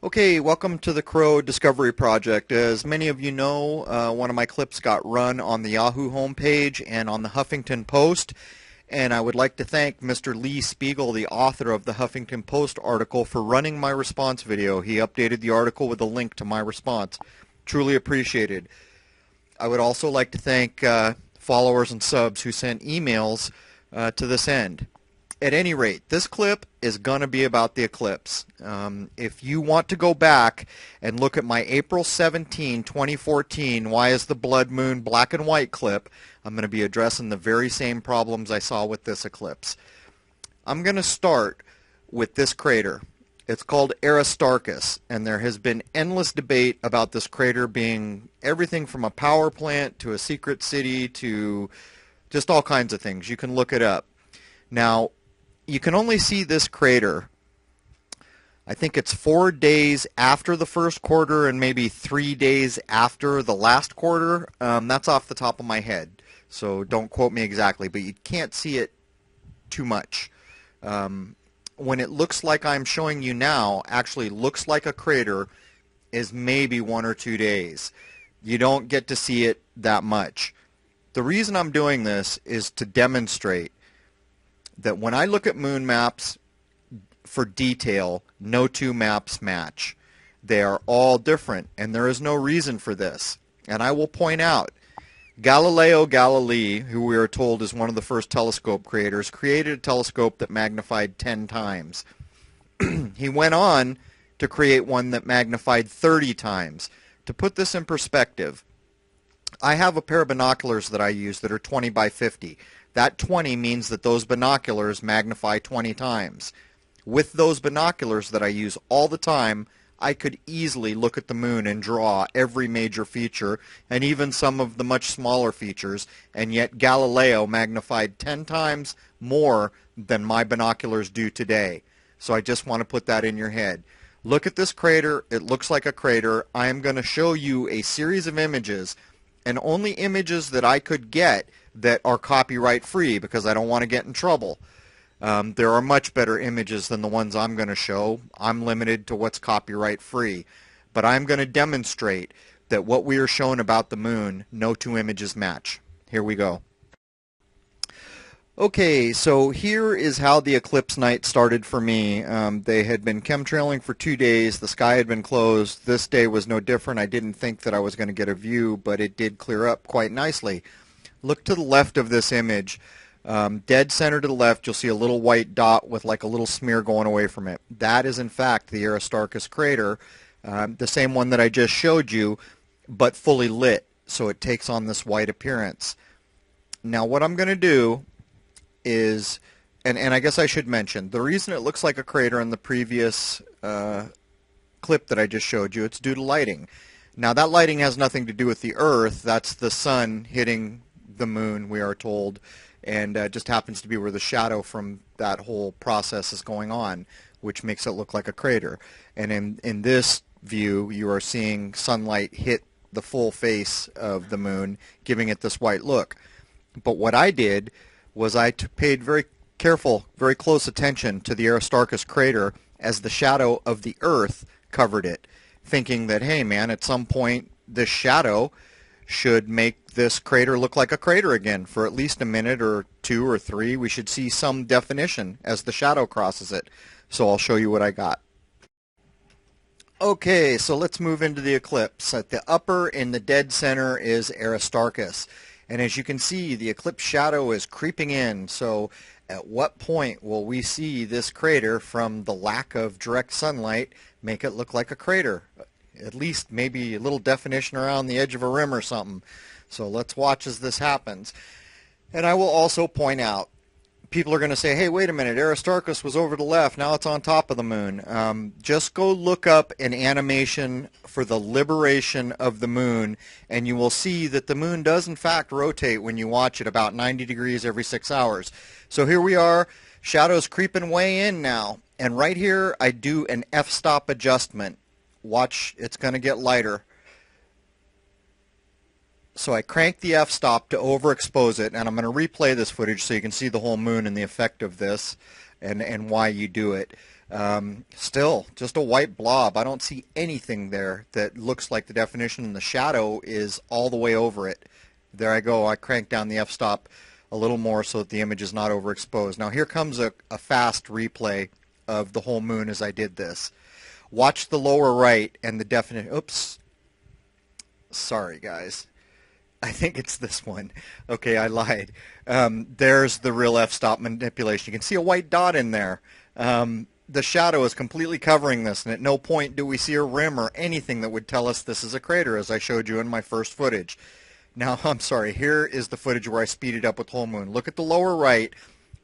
Okay, welcome to the Crow Discovery Project. As many of you know, one of my clips got run on the Yahoo homepage and on the Huffington Post, and I would like to thank Mr. Lee Spiegel, the author of the Huffington Post article, for running my response video. He updated the article with a link to my response. Truly appreciated. I would also like to thank followers and subs who sent emails to this end. At any rate, this clip is going to be about the eclipse. If you want to go back and look at my April 17, 2014, Why is the Blood Moon Black and White clip, I'm going to be addressing the very same problems I saw with this eclipse. I'm going to start with this crater. It's called Aristarchus, and there has been endless debate about this crater being everything from a power plant to a secret city to just all kinds of things. You can look it up. Now, you can only see this crater, I think it's 4 days after the first quarter and maybe 3 days after the last quarter. That's off the top of my head, so don't quote me exactly, but you can't see it too much. When it looks like I'm showing you now, actually looks like a crater, is maybe 1 or 2 days. You don't get to see it that much. The reason I'm doing this is to demonstrate that when I look at moon maps for detail, no two maps match. They are all different, and there is no reason for this. And I will point out, Galileo Galilei, who we are told is one of the first telescope creators, created a telescope that magnified 10 times. He went on to create one that magnified 30 times. To put this in perspective, I have a pair of binoculars that I use that are 20 by 50. That 20 means that those binoculars magnify 20 times. With those binoculars that I use all the time, I could easily look at the moon and draw every major feature and even some of the much smaller features, and yet Galileo magnified 10 times more than my binoculars do today. So I just want to put that in your head. Look at this crater. It looks like a crater. I am going to show you a series of images, and only images that I could get that are copyright free because I don't want to get in trouble. There are much better images than the ones I'm going to show. I'm limited to what's copyright free. But I'm going to demonstrate that what we are shown about the moon, no two images match. Here we go. Okay, so here is how the eclipse night started for me. They had been chemtrailing for 2 days. The sky had been closed. This day was no different. I didn't think that I was going to get a view, but it did clear up quite nicely. Look to the left of this image. Dead center to the left, you'll see a little white dot with like a little smear going away from it. That is in fact the Aristarchus crater, the same one that I just showed you, but fully lit, so it takes on this white appearance. Now what I'm going to do is, and I guess I should mention, the reason it looks like a crater in the previous clip that I just showed you, it's due to lighting. Now that lighting has nothing to do with the Earth. That's the sun hitting the moon, we are told, and just happens to be where the shadow from that whole process is going on, which makes it look like a crater. And in this view, you are seeing sunlight hit the full face of the moon, giving it this white look. But what I did was I paid very careful, very close attention to the Aristarchus crater as the shadow of the Earth covered it, thinking that, hey man, at some point this shadow should make this crater look like a crater again for at least a minute or 2 or 3. We should see some definition as the shadow crosses it. So I'll show you what I got. Okay, so let's move into the eclipse. At the upper in the dead center is Aristarchus. And as you can see, the eclipse shadow is creeping in. So at what point will we see this crater, from the lack of direct sunlight, make it look like a crater? At least maybe a little definition around the edge of a rim or something. So let's watch as this happens. And I will also point out, people are going to say, hey, wait a minute, Aristarchus was over to the left, now it's on top of the moon. Just go look up an animation for the liberation of the moon, and you will see that the moon does in fact rotate when you watch it about 90 degrees every 6 hours. So here we are, shadows creeping way in now. And right here I do an f-stop adjustment. Watch, it's going to get lighter. So I crank the f-stop to overexpose it, and I'm going to replay this footage so you can see the whole moon and the effect of this and why you do it. Still, just a white blob. I don't see anything there that looks like the definition, and the shadow is all the way over it. There I go. I crank down the f-stop a little more so that the image is not overexposed. Now here comes a fast replay of the whole moon as I did this. Watch the lower right and the definition. Oops. Sorry, guys. I think it's this one. Okay, I lied. There's the real f-stop manipulation. You can see a white dot in there. The shadow is completely covering this, and at no point do we see a rim or anything that would tell us this is a crater, as I showed you in my first footage. Now, I'm sorry, here is the footage where I speeded up with whole moon. Look at the lower right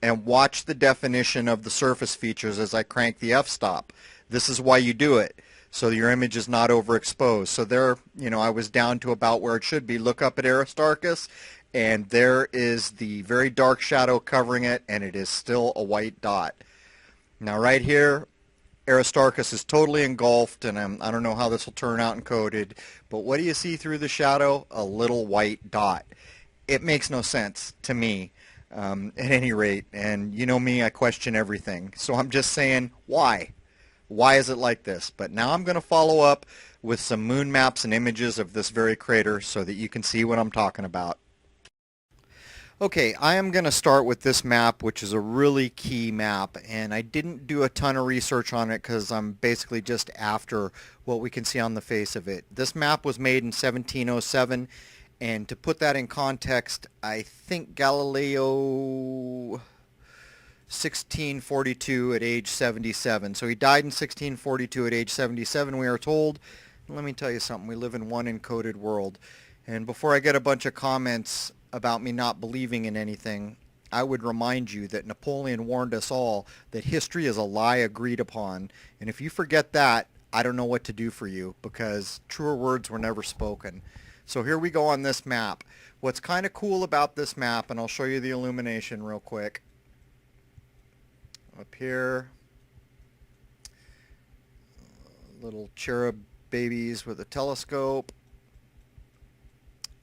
and watch the definition of the surface features as I crank the f-stop. This is why you do it, so your image is not overexposed. So there, I was down to about where it should be. Look up at Aristarchus, and there is the very dark shadow covering it, and it is still a white dot. Now right here, Aristarchus is totally engulfed, and I don't know how this will turn out encoded, but what do you see through the shadow? A little white dot. It makes no sense to me, at any rate, and you know me, I question everything. So I'm just saying, why? Why is it like this? But now I'm going to follow up with some moon maps and images of this very crater so that you can see what I'm talking about. Okay, I am going to start with this map, which is a really key map, and I didn't do a ton of research on it because I'm basically just after what we can see on the face of it. This map was made in 1707, and to put that in context, I think Galileo 1642 at age 77. So he died in 1642 at age 77, we are told. Let me tell you something, we live in one encoded world. And before I get a bunch of comments about me not believing in anything, I would remind you that Napoleon warned us all that history is a lie agreed upon. And if you forget that, I don't know what to do for you, because truer words were never spoken. So here we go on this map. What's kind of cool about this map, and I'll show you the illumination real quick. Up here, little cherub babies with a telescope.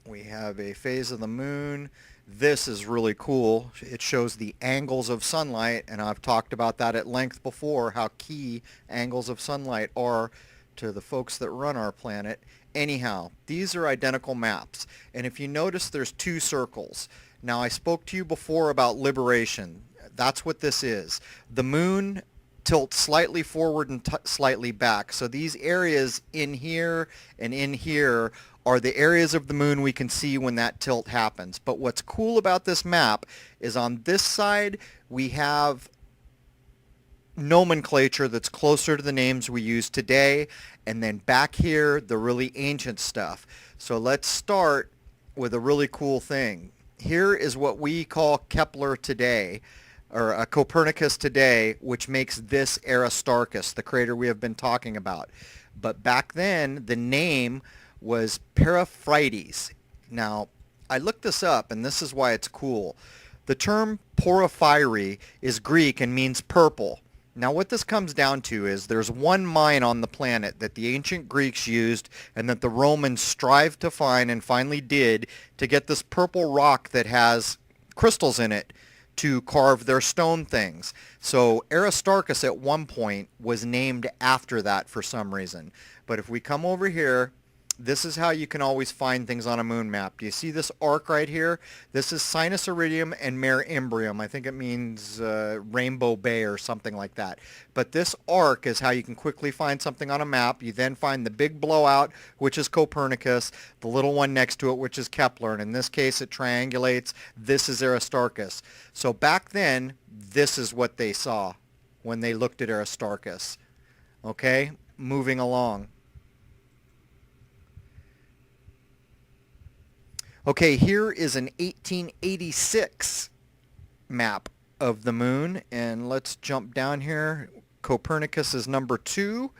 We have a phase of the moon. This is really cool. It shows the angles of sunlight, and I've talked about that at length before, how key angles of sunlight are to the folks that run our planet. Anyhow, these are identical maps, and if you notice, there's two circles. Now, I spoke to you before about liberation. That's what this is. The moon tilts slightly forward and slightly back, so these areas in here and in here are the areas of the moon we can see when that tilt happens. But what's cool about this map is on this side we have nomenclature that's closer to the names we use today, and then back here the really ancient stuff. So let's start with a really cool thing. Here is what we call Kepler today, or Copernicus today, which makes this Aristarchus, the crater we have been talking about. But back then the name was Periphraides. Now, I looked this up, and this is why it's cool. The term porphyry is Greek and means purple. Now, what this comes down to is there's one mine on the planet that the ancient Greeks used and that the Romans strived to find and finally did to get this purple rock that has crystals in it to carve their stone things. So Aristarchus at one point was named after that for some reason. But if we come over here, this is how you can always find things on a moon map. Do you see this arc right here? This is Sinus Iridium and Mare Imbrium. I think it means Rainbow Bay or something like that. But this arc is how you can quickly find something on a map. You then find the big blowout, which is Copernicus, the little one next to it, which is Kepler. And in this case, it triangulates. This is Aristarchus. So back then, this is what they saw when they looked at Aristarchus. Okay, moving along. Okay, here is an 1886 map of the moon, and let's jump down here. Copernicus is number 2,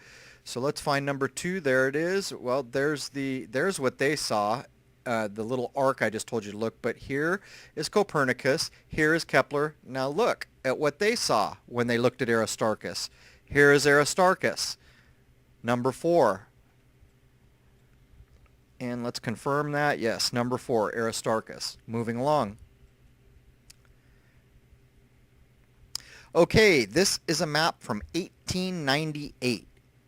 so let's find number 2. There it is. Well, there's what they saw, the little arc I just told you to look. But here is Copernicus. Here is Kepler. Now look at what they saw when they looked at Aristarchus. Here is Aristarchus, number 4. And let's confirm that. Yes, number 4, Aristarchus. Moving along. Okay, this is a map from 1898.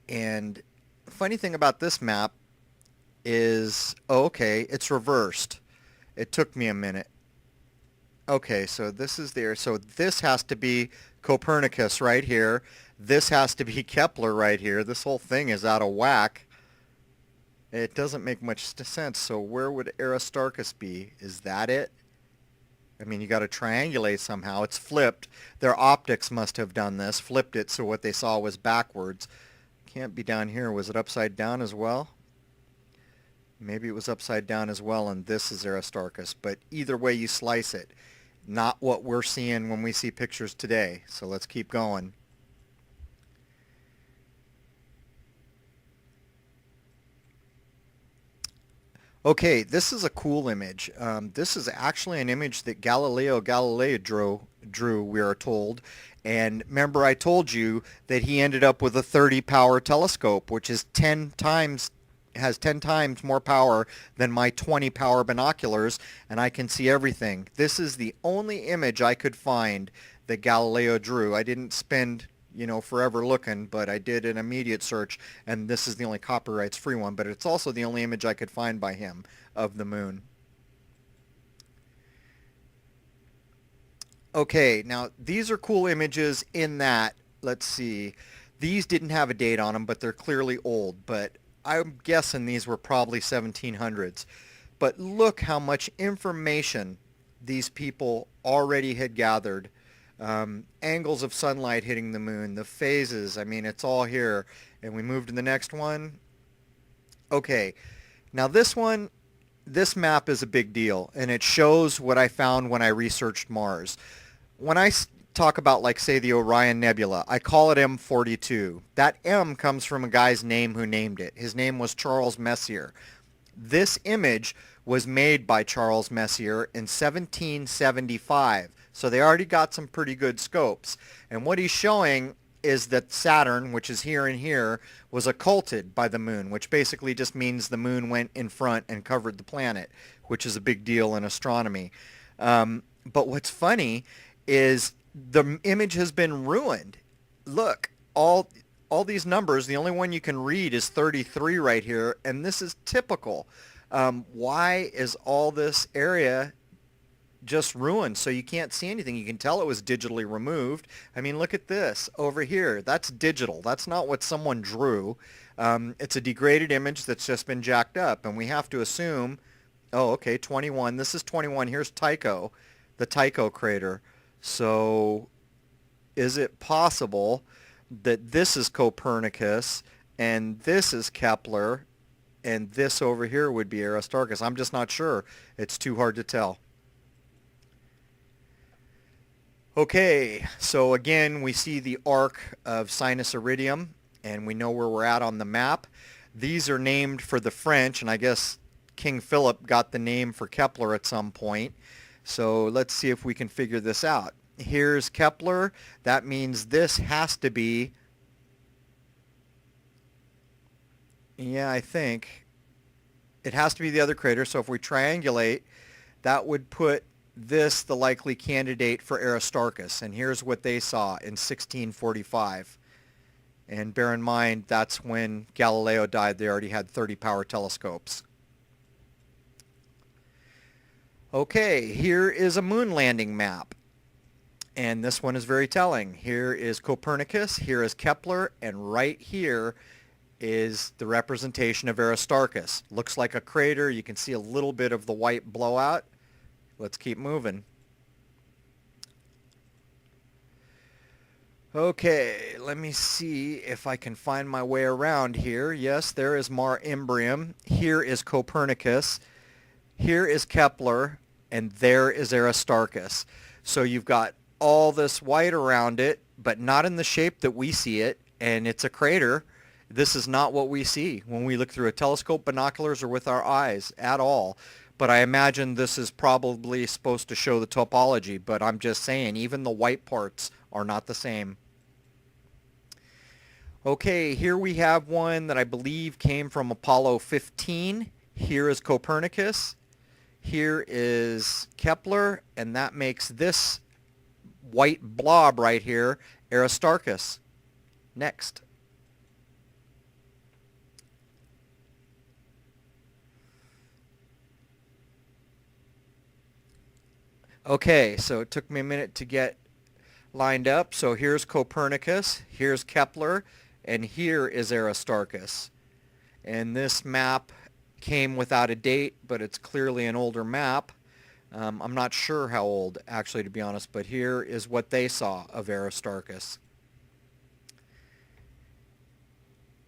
And the funny thing about this map is, oh, okay, it's reversed. It took me a minute. Okay, so this is there. So this has to be Copernicus right here. This has to be Kepler right here. This whole thing is out of whack. It doesn't make much sense. So where would Aristarchus be? Is that it? I mean, you got to triangulate somehow. It's flipped. Their optics must have done this, flipped it so what they saw was backwards. Can't be down here. Was it upside down as well? Maybe it was upside down as well, and this is Aristarchus. But either way you slice it, not what we're seeing when we see pictures today. So let's keep going. Okay, this is a cool image. This is actually an image that Galileo Galilei drew, we are told. And remember I told you that he ended up with a 30 power telescope, which is 10 times has 10 times more power than my 20 power binoculars, and I can see everything. This is the only image I could find that Galileo drew. I didn't spend forever looking, but I did an immediate search, and this is the only copyrights free one, but it's also the only image I could find by him of the moon. Okay, now these are cool images in that, let's see, these didn't have a date on them, but they're clearly old, but I'm guessing these were probably 1700s. But look how much information these people already had gathered. Angles of sunlight hitting the moon, the phases, I mean, it's all here. And we move to the next one. Okay, now this map is a big deal, and it shows what I found when I researched Mars. When I talk about, like, say, the Orion Nebula, I call it M42. That M comes from a guy's name who named it. His name was Charles Messier. This image was made by Charles Messier in 1775. So they already got some pretty good scopes. And what he's showing is that Saturn, which is here and here, was occulted by the moon, which basically just means the moon went in front and covered the planet, which is a big deal in astronomy. But what's funny is the image has been ruined. Look, all these numbers, the only one you can read is 33 right here, and this is typical. Why is all this area just ruined so you can't see anything? You can tell it was digitally removed. I mean, look at this over here. That's digital. That's not what someone drew. It's a degraded image that's just been jacked up, and we have to assume, oh, okay, 21. This is 21. Here's Tycho, the Tycho crater. So is it possible that this is Copernicus and this is Kepler and this over here would be Aristarchus? I'm just not sure. It's too hard to tell. Okay, so again we see the arc of Sinus Iridium, and we know where we're at on the map. These are named for the French, and I guess King Philip got the name for Kepler at some point. So let's see if we can figure this out. Here's Kepler. That means this has to be, yeah, I think it has to be the other crater. So if we triangulate, that would put this the likely candidate for Aristarchus. And here's what they saw in 1645. And bear in mind, that's when Galileo died. They already had 30 power telescopes. Okay, here is a moon landing map. And this one is very telling. Here is Copernicus, here is Kepler, and right here is the representation of Aristarchus. Looks like a crater. You can see a little bit of the white blowout. Let's keep moving. Okay, let me see if I can find my way around here. Yes, there is Mare Imbrium. Here is Copernicus. Here is Kepler, and there is Aristarchus. So you've got all this white around it, but not in the shape that we see it, and it's a crater. This is not what we see when we look through a telescope, binoculars, or with our eyes at all. But I imagine this is probably supposed to show the topology, but I'm just saying, even the white parts are not the same. Okay, here we have one that I believe came from Apollo 15. Here is Copernicus. Here is Kepler, and that makes this white blob right here Aristarchus. Next. Okay, so it took me a minute to get lined up. So here's Copernicus, here's Kepler, and here is Aristarchus. And this map came without a date, but it's clearly an older map. I'm not sure how old, actually, to be honest, but here is what they saw of Aristarchus.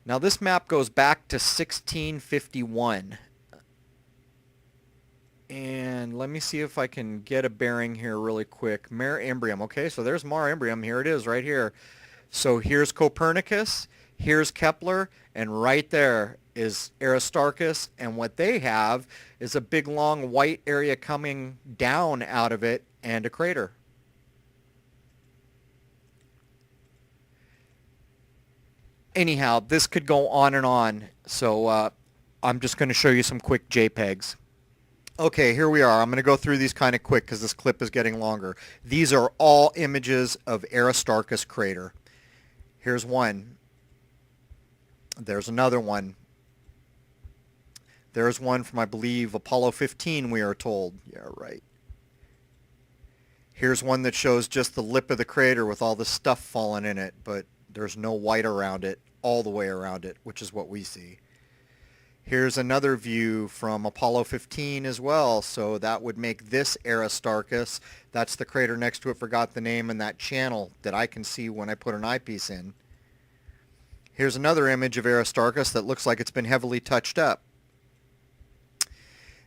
Now this map goes back to 1651. And let me see if I can get a bearing here really quick. Mare Imbrium. Okay, so there's Mare Imbrium. Here it is right here. So here's Copernicus, here's Kepler, and right there is Aristarchus. And what they have is a big long white area coming down out of it and a crater. Anyhow, this could go on and on. So I'm just going to show you some quick JPEGs. Okay, here we are. I'm going to go through these kind of quick because this clip is getting longer. These are all images of Aristarchus crater. Here's one. There's another one. There's one from, I believe, Apollo 15, we are told. Yeah, right. Here's one that shows just the lip of the crater with all the stuff falling in it, but there's no white around it, all the way around it, which is what we see. Here's another view from Apollo 15 as well, so that would make this Aristarchus. That's the crater next to it, forgot the name, and that channel that I can see when I put an eyepiece in. Here's another image of Aristarchus that looks like it's been heavily touched up.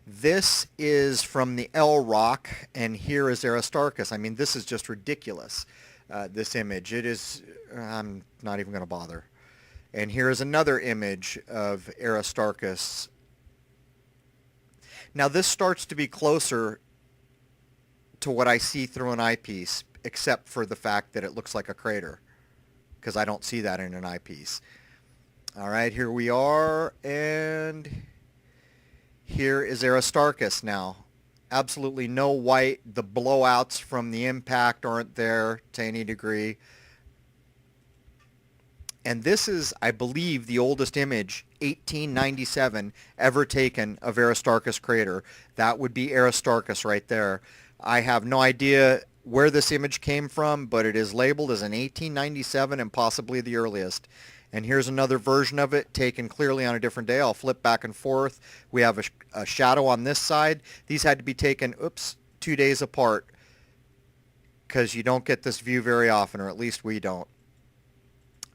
This is from the L Rock, and here is Aristarchus. I mean, this is just ridiculous, this image. It is, I'm not even going to bother. And here is another image of Aristarchus. Now this starts to be closer to what I see through an eyepiece, except for the fact that it looks like a crater, because I don't see that in an eyepiece. All right, here we are, and here is Aristarchus now. Absolutely no white. The blowouts from the impact aren't there to any degree. And this is, I believe, the oldest image, 1897, ever taken of Aristarchus crater. That would be Aristarchus right there. I have no idea where this image came from, but it is labeled as an 1897 and possibly the earliest. And here's another version of it taken clearly on a different day. I'll flip back and forth. We have a shadow on this side. These had to be taken, 2 days apart, because you don't get this view very often, or at least we don't.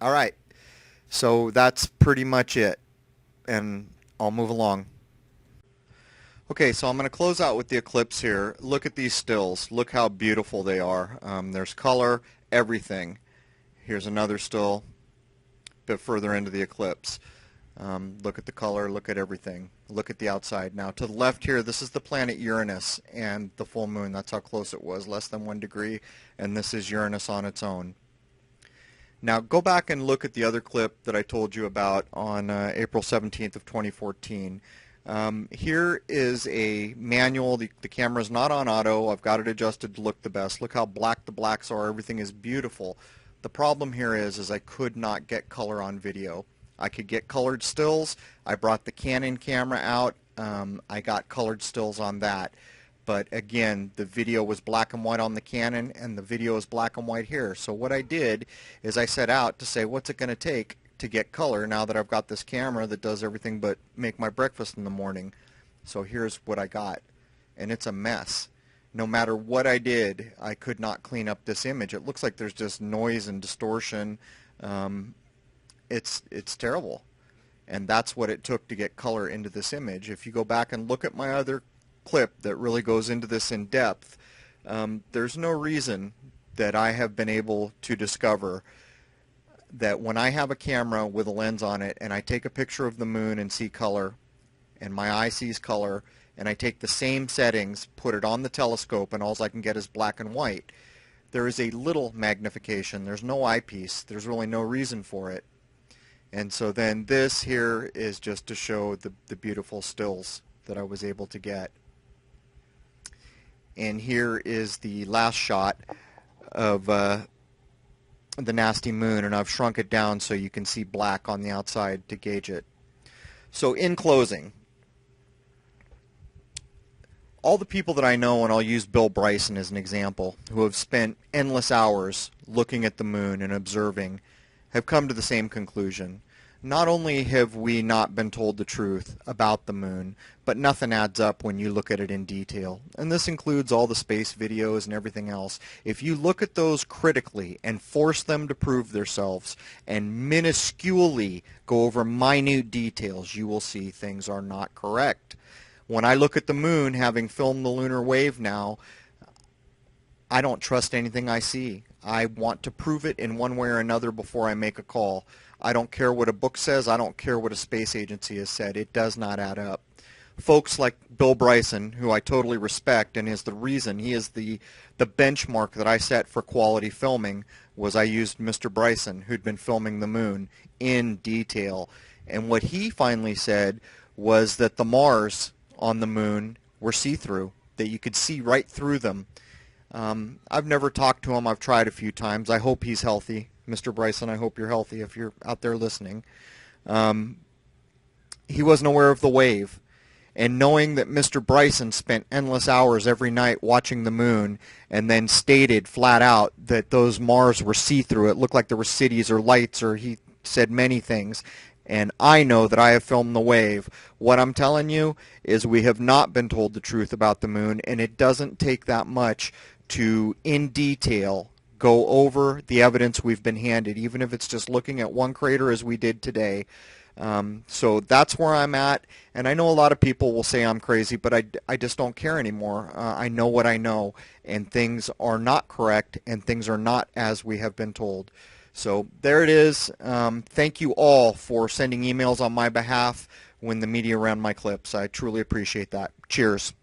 All right, so that's pretty much it, and I'll move along. Okay, so I'm going to close out with the eclipse here. Look at these stills. Look how beautiful they are. There's color, everything. Here's another still, a bit further into the eclipse. Look at the color, look at everything. Look at the outside. Now, to the left here, this is the planet Uranus and the full moon. That's how close it was, less than 1 degree, and this is Uranus on its own. Now go back and look at the other clip that I told you about on April 17th of 2014. Here is a manual. The camera is not on auto. I've got it adjusted to look the best. Look how black the blacks are. Everything is beautiful. The problem here is I could not get color on video. I could get colored stills. I brought the Canon camera out. I got colored stills on that. But again, the video was black and white on the Canon, and the video is black and white here. So what I did is I set out to say, what's it going to take to get color now that I've got this camera that does everything but make my breakfast in the morning? So here's what I got, and it's a mess. No matter what I did, I could not clean up this image. It looks like there's just noise and distortion. It's terrible, and that's what it took to get color into this image. If you go back and look at my other clip that really goes into this in depth, there's no reason that I have been able to discover that when I have a camera with a lens on it and I take a picture of the moon and see color, and my eye sees color, and I take the same settings, put it on the telescope, and all I can get is black and white, there is a little magnification. There's no eyepiece. There's really no reason for it. And so then this here is just to show the beautiful stills that I was able to get. And here is the last shot of the nasty moon, and I've shrunk it down so you can see black on the outside to gauge it. So in closing, all the people that I know, and I'll use Bill Bryson as an example, who have spent endless hours looking at the moon and observing, have come to the same conclusion. Not only have we not been told the truth about the moon, but nothing adds up when you look at it in detail. And this includes all the space videos and everything else. If you look at those critically and force them to prove themselves and minusculely go over minute details, you will see things are not correct. When I look at the moon, having filmed the lunar wave now, I don't trust anything I see. I want to prove it in one way or another before I make a call. I don't care what a book says. I don't care what a space agency has said. It does not add up. Folks like Bill Bryson, who I totally respect and is the reason, he is the benchmark that I set for quality filming, was I used Mr. Bryson, who'd been filming the moon in detail. And what he finally said was that the Mars on the moon were see-through, that you could see right through them. I've never talked to him. I've tried a few times. I hope he's healthy. Mr. Bryson, I hope you're healthy if you're out there listening. He wasn't aware of the wave. And knowing that Mr. Bryson spent endless hours every night watching the moon and then stated flat out that those Mars were see-through, it looked like there were cities or lights, or he said many things. And I know that I have filmed the wave. What I'm telling you is we have not been told the truth about the moon, and it doesn't take that much to, in detail, go over the evidence we've been handed, even if it's just looking at one crater as we did today. So that's where I'm at, and I know a lot of people will say I'm crazy, but I just don't care anymore. I know what I know, and things are not correct, and things are not as we have been told. So there it is. Thank you all for sending emails on my behalf when the media ran my clips. I truly appreciate that. Cheers.